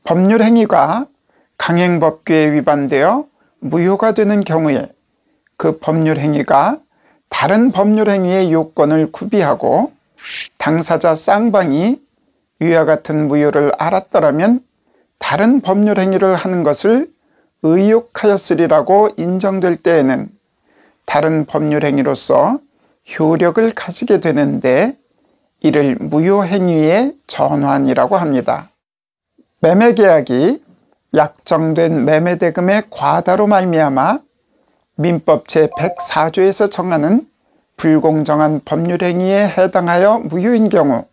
법률 행위가 강행법규에 위반되어 무효가 되는 경우에 그 법률 행위가 다른 법률 행위의 요건을 구비하고 당사자 쌍방이 위와 같은 무효를 알았더라면 다른 법률 행위를 하는 것을 의욕하였으리라고 인정될 때에는 다른 법률 행위로서 효력을 가지게 되는데 이를 무효행위의 전환이라고 합니다. 매매계약이 약정된 매매대금의 과다로 말미암아 민법 제104조에서 정하는 불공정한 법률행위에 해당하여 무효인 경우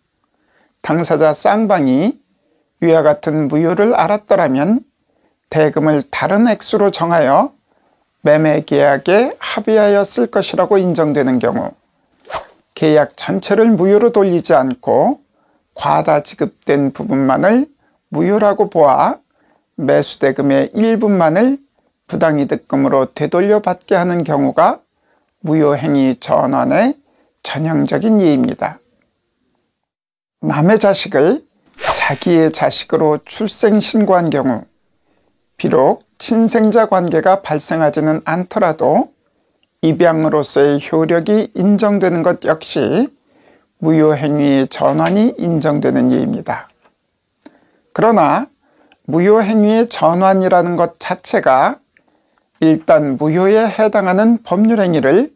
당사자 쌍방이 위와 같은 무효를 알았더라면 대금을 다른 액수로 정하여 매매계약에 합의하였을 것이라고 인정되는 경우 계약 전체를 무효로 돌리지 않고 과다 지급된 부분만을 무효라고 보아 매수대금의 일부만을 부당이득금으로 되돌려 받게 하는 경우가 무효행위 전환의 전형적인 예입니다. 남의 자식을 자기의 자식으로 출생신고한 경우 비록 친생자 관계가 발생하지는 않더라도 입양으로서의 효력이 인정되는 것 역시 무효행위의 전환이 인정되는 예입니다. 그러나 무효행위의 전환이라는 것 자체가 일단 무효에 해당하는 법률행위를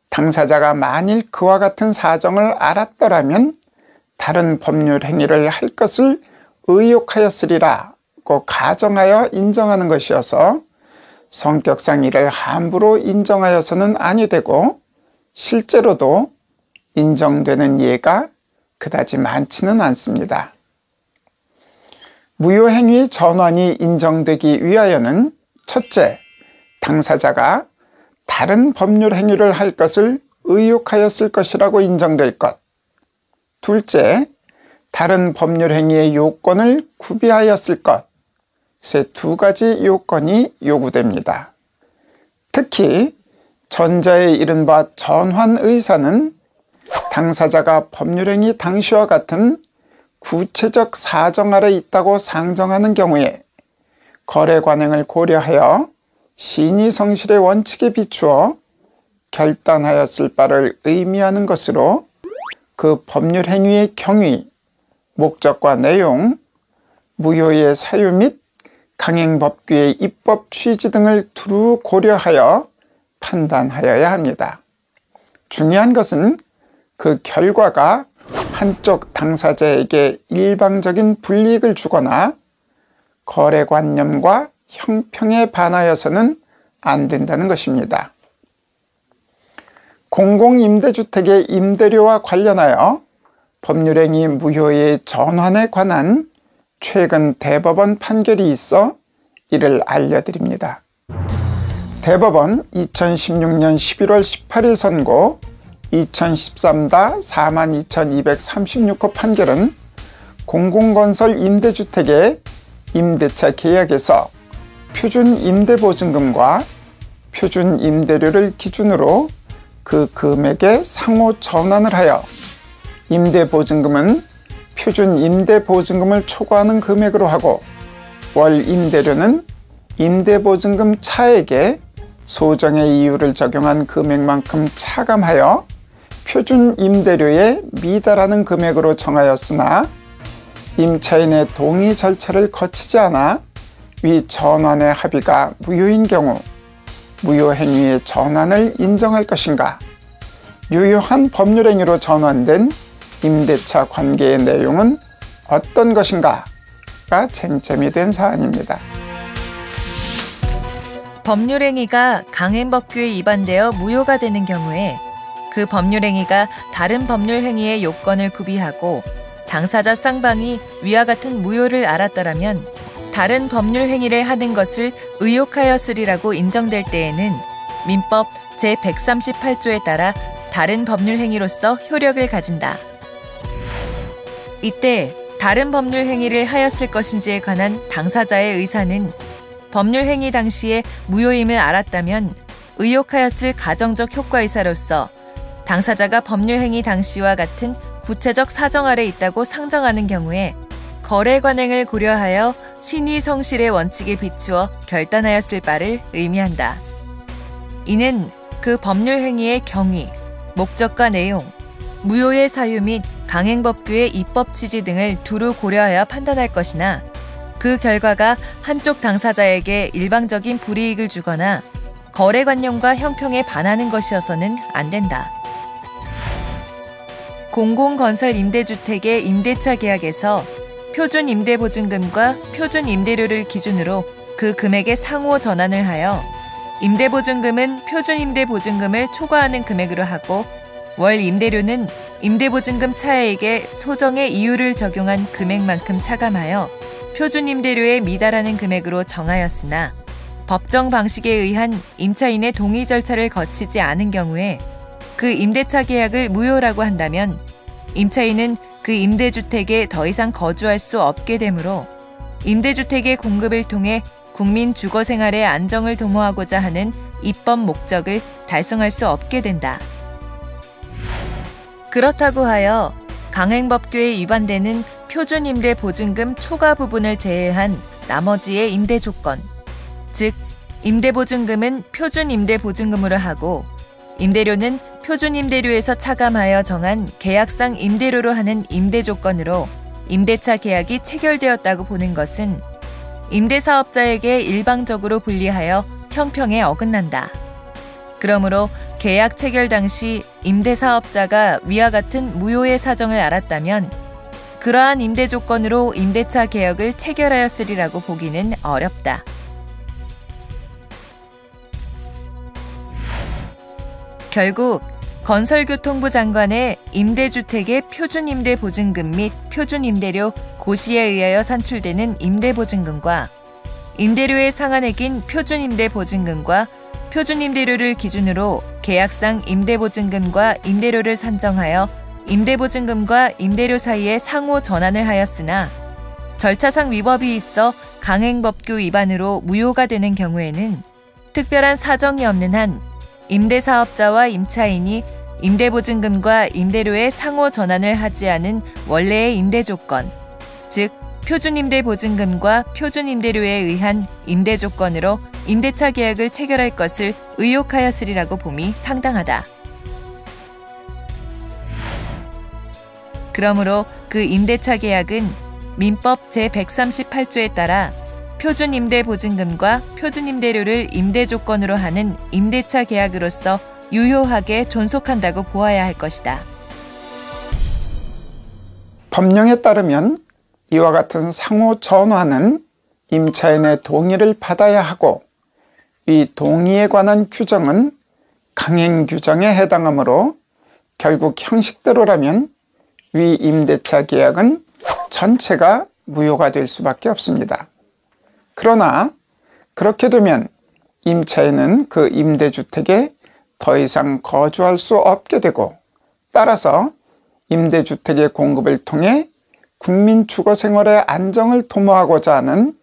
당사자가 만일 그와 같은 사정을 알았더라면 다른 법률행위를 할 것을 의욕하였으리라고 가정하여 인정하는 것이어서 성격상 이를 함부로 인정하여서는 아니 되고 실제로도 인정되는 예가 그다지 많지는 않습니다. 무효행위의 전환이 인정되기 위하여는 첫째, 당사자가 다른 법률 행위를 할 것을 의욕하였을 것이라고 인정될 것. 둘째, 다른 법률 행위의 요건을 구비하였을 것. 세 두 가지 요건이 요구됩니다. 특히 전자의 이른바 전환의사는 당사자가 법률행위 당시와 같은 구체적 사정 아래 있다고 상정하는 경우에 거래 관행을 고려하여 신의성실의 원칙에 비추어 결단하였을 바를 의미하는 것으로 그 법률 행위의 경위, 목적과 내용, 무효의 사유 및 강행법규의 입법 취지 등을 두루 고려하여 판단하여야 합니다. 중요한 것은 그 결과가 한쪽 당사자에게 일방적인 불이익을 주거나 거래관념과 형평에 반하여서는 안 된다는 것입니다. 공공임대주택의 임대료와 관련하여 법률행위 무효의 전환에 관한 최근 대법원 판결이 있어 이를 알려드립니다. 대법원 2016년 11월 18일 선고 2013-42,236호 판결은 공공건설 임대주택의 임대차 계약에서 표준 임대보증금과 표준 임대료를 기준으로 그 금액의 상호 전환을 하여 임대보증금은 표준 임대보증금을 초과하는 금액으로 하고 월 임대료는 임대보증금 차액에 소정의 이유를 적용한 금액만큼 차감하여 표준 임대료에 미달하는 금액으로 정하였으나 임차인의 동의 절차를 거치지 않아 위 전환의 합의가 무효인 경우 무효행위의 전환을 인정할 것인가, 유효한 법률행위로 전환된 임대차 관계의 내용은 어떤 것인가가 쟁점이 된 사안입니다. 법률행위가 강행법규에 위반되어 무효가 되는 경우에 그 법률행위가 다른 법률행위의 요건을 구비하고 당사자 쌍방이 위와 같은 무효를 알았더라면 다른 법률행위를 하는 것을 의욕하였으리라고 인정될 때에는 민법 제138조에 따라 다른 법률행위로서 효력을 가진다. 이때 다른 법률행위를 하였을 것인지에 관한 당사자의 의사는 법률행위 당시에 무효임을 알았다면 의욕하였을 가정적 효과의사로서 당사자가 법률행위 당시와 같은 구체적 사정 아래 있다고 상정하는 경우에 거래 관행을 고려하여 신의 성실의 원칙에 비추어 결단하였을 바를 의미한다. 이는 그 법률 행위의 경위, 목적과 내용, 무효의 사유 및 강행법규의 입법 취지 등을 두루 고려하여 판단할 것이나 그 결과가 한쪽 당사자에게 일방적인 불이익을 주거나 거래관념과 형평에 반하는 것이어서는 안 된다. 공공건설 임대주택의 임대차 계약에서 표준 임대보증금과 표준 임대료를 기준으로 그 금액의 상호 전환을 하여 임대보증금은 표준 임대보증금을 초과하는 금액으로 하고 월 임대료는 임대보증금 차액에 소정의 이유를 적용한 금액만큼 차감하여 표준 임대료에 미달하는 금액으로 정하였으나 법정 방식에 의한 임차인의 동의 절차를 거치지 않은 경우에 그 임대차 계약을 무효라고 한다면 임차인은 그 임대주택에 더 이상 거주할 수 없게 되므로 임대주택의 공급을 통해 국민 주거생활의 안정을 도모하고자 하는 입법 목적을 달성할 수 없게 된다. 그렇다고 하여 강행법규에 위반되는 표준 임대 보증금 초과 부분을 제외한 나머지의 임대 조건, 즉 임대보증금은 표준 임대보증금으로 하고 임대료는 표준 임대료에서 차감하여 정한 계약상 임대료로 하는 임대 조건으로 임대차 계약이 체결되었다고 보는 것은 임대사업자에게 일방적으로 불리하여 형평에 어긋난다. 그러므로 계약 체결 당시 임대사업자가 위와 같은 무효의 사정을 알았다면 그러한 임대 조건으로 임대차 계약을 체결하였으리라고 보기는 어렵다. 결국 건설교통부 장관의 임대주택의 표준임대보증금 및 표준임대료 고시에 의하여 산출되는 임대보증금과 임대료의 상한액인 표준임대보증금과 표준임대료를 기준으로 계약상 임대보증금과 임대료를 산정하여 임대보증금과 임대료 사이에 상호 전환을 하였으나 절차상 위법이 있어 강행법규 위반으로 무효가 되는 경우에는 특별한 사정이 없는 한 임대사업자와 임차인이 임대보증금과 임대료의 상호 전환을 하지 않은 원래의 임대조건, 즉 표준임대보증금과 표준임대료에 의한 임대조건으로 임대차 계약을 체결할 것을 의혹하였으리라고 봄이 상당하다. 그러므로 그 임대차 계약은 민법 제138조에 따라 표준임대보증금과 표준임대료를 임대조건으로 하는 임대차 계약으로서 유효하게 존속한다고 보아야 할 것이다. 법령에 따르면 이와 같은 상호 전환은 임차인의 동의를 받아야 하고 이 동의에 관한 규정은 강행규정에 해당하므로 결국 형식대로라면 위 임대차 계약은 전체가 무효가 될 수밖에 없습니다. 그러나 그렇게 되면 임차인은 그 임대주택에 더 이상 거주할 수 없게 되고 따라서 임대주택의 공급을 통해 국민 주거생활의 안정을 도모하고자 하는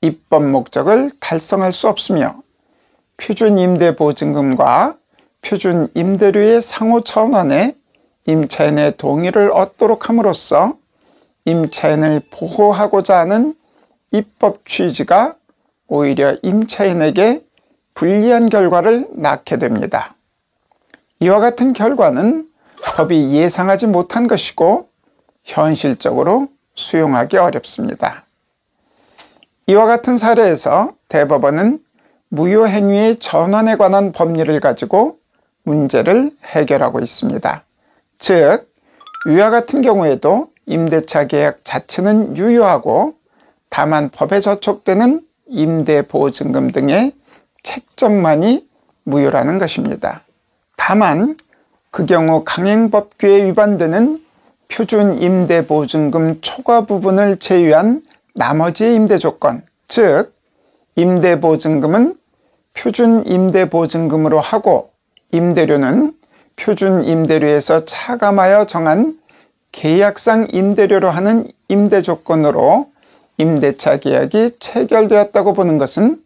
입법 목적을 달성할 수 없으며 표준임대보증금과 표준임대료의 상호 전환에 임차인의 동의를 얻도록 함으로써 임차인을 보호하고자 하는 입법 취지가 오히려 임차인에게 불리한 결과를 낳게 됩니다. 이와 같은 결과는 법이 예상하지 못한 것이고 현실적으로 수용하기 어렵습니다. 이와 같은 사례에서 대법원은 무효행위의 전환에 관한 법리를 가지고 문제를 해결하고 있습니다. 즉, 위와 같은 경우에도 임대차 계약 자체는 유효하고 다만 법에 저촉되는 임대보증금 등의 책정만이 무효라는 것입니다. 다만 그 경우 강행법규에 위반되는 표준임대보증금 초과 부분을 제외한 나머지의 임대조건, 즉 임대보증금은 표준임대보증금으로 하고 임대료는 표준임대료에서 차감하여 정한 계약상 임대료로 하는 임대조건으로 임대차 계약이 체결되었다고 보는 것은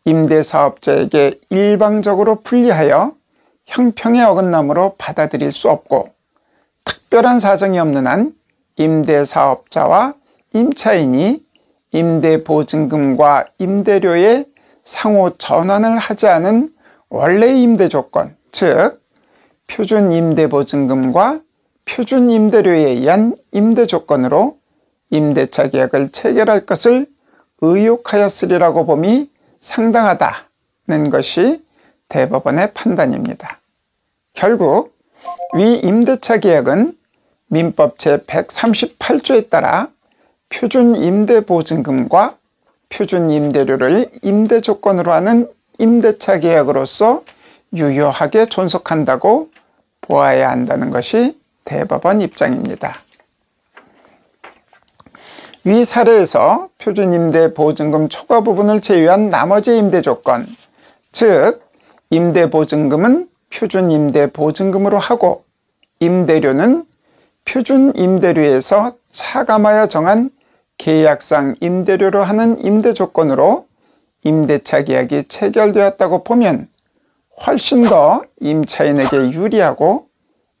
임대사업자에게 일방적으로 불리하여 형평에 어긋남으로 받아들일 수 없고 특별한 사정이 없는 한 임대사업자와 임차인이 임대보증금과 임대료의 상호 전환을 하지 않은 원래의 임대 조건, 즉 표준임대보증금과 표준임대료에 의한 임대 조건으로 임대차 계약을 체결할 것을 의혹하였으리라고 봄이 상당하다는 것이 대법원의 판단입니다. 결국 위 임대차 계약은 민법 제138조에 따라 표준임대보증금과 표준임대료를 임대 조건으로 하는 임대차 계약으로서 유효하게 존속한다고 보아야 한다는 것이 대법원 입장입니다. 위 사례에서 표준임대보증금 초과 부분을 제외한 나머지 임대 조건, 즉 임대보증금은 표준임대보증금으로 하고 임대료는 표준임대료에서 차감하여 정한 계약상 임대료로 하는 임대 조건으로 임대차 계약이 체결되었다고 보면 훨씬 더 임차인에게 유리하고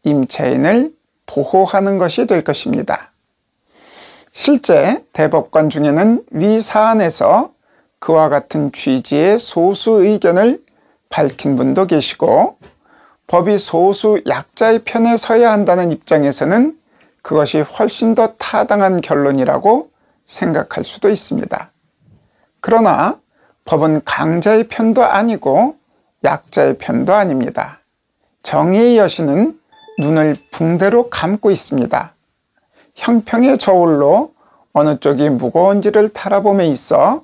임차인을 보호하는 것이 될 것입니다. 실제 대법관 중에는 위 사안에서 그와 같은 취지의 소수 의견을 밝힌 분도 계시고 법이 소수 약자의 편에 서야 한다는 입장에서는 그것이 훨씬 더 타당한 결론이라고 생각할 수도 있습니다. 그러나 법은 강자의 편도 아니고 약자의 편도 아닙니다. 정의의 여신은 눈을 붕대로 감고 있습니다. 형평의 저울로 어느 쪽이 무거운지를 달아봄에 있어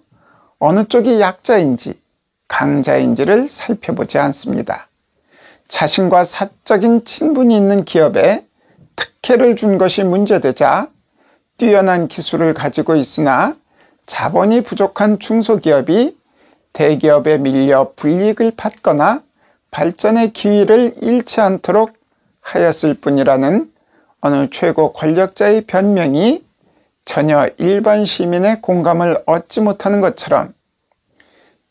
어느 쪽이 약자인지 강자인지를 살펴보지 않습니다. 자신과 사적인 친분이 있는 기업에 특혜를 준 것이 문제되자 뛰어난 기술을 가지고 있으나 자본이 부족한 중소기업이 대기업에 밀려 불이익을 받거나 발전의 기회를 잃지 않도록 하였을 뿐이라는 어느 최고 권력자의 변명이 전혀 일반 시민의 공감을 얻지 못하는 것처럼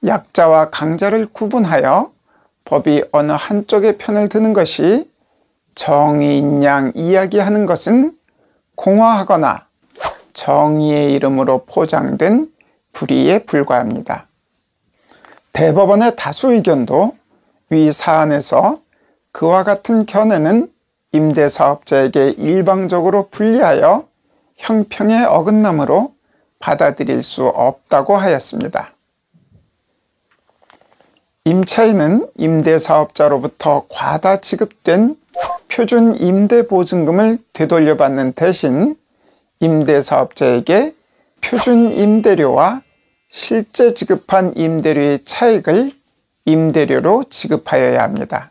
약자와 강자를 구분하여 법이 어느 한쪽의 편을 드는 것이 정의인 양 이야기하는 것은 공화하거나 정의의 이름으로 포장된 불의에 불과합니다. 대법원의 다수 의견도 위 사안에서 그와 같은 견해는 임대사업자에게 일방적으로 불리하여 형평에 어긋나므로 받아들일 수 없다고 하였습니다. 임차인은 임대사업자로부터 과다 지급된 표준 임대보증금을 되돌려받는 대신 임대사업자에게 표준 임대료와 실제 지급한 임대료의 차익을 임대료로 지급하여야 합니다.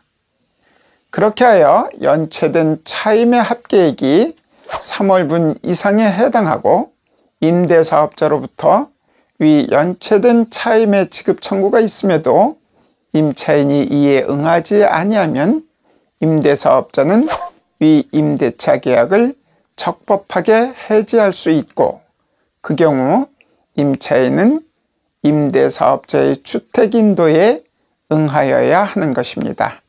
그렇게 하여 연체된 차임의 합계액이 3월분 이상에 해당하고 임대사업자로부터 위 연체된 차임의 지급 청구가 있음에도 임차인이 이에 응하지 아니하면 임대사업자는 위 임대차 계약을 적법하게 해지할 수 있고 그 경우 임차인은 임대사업자의 주택인도에 응하여야 하는 것입니다.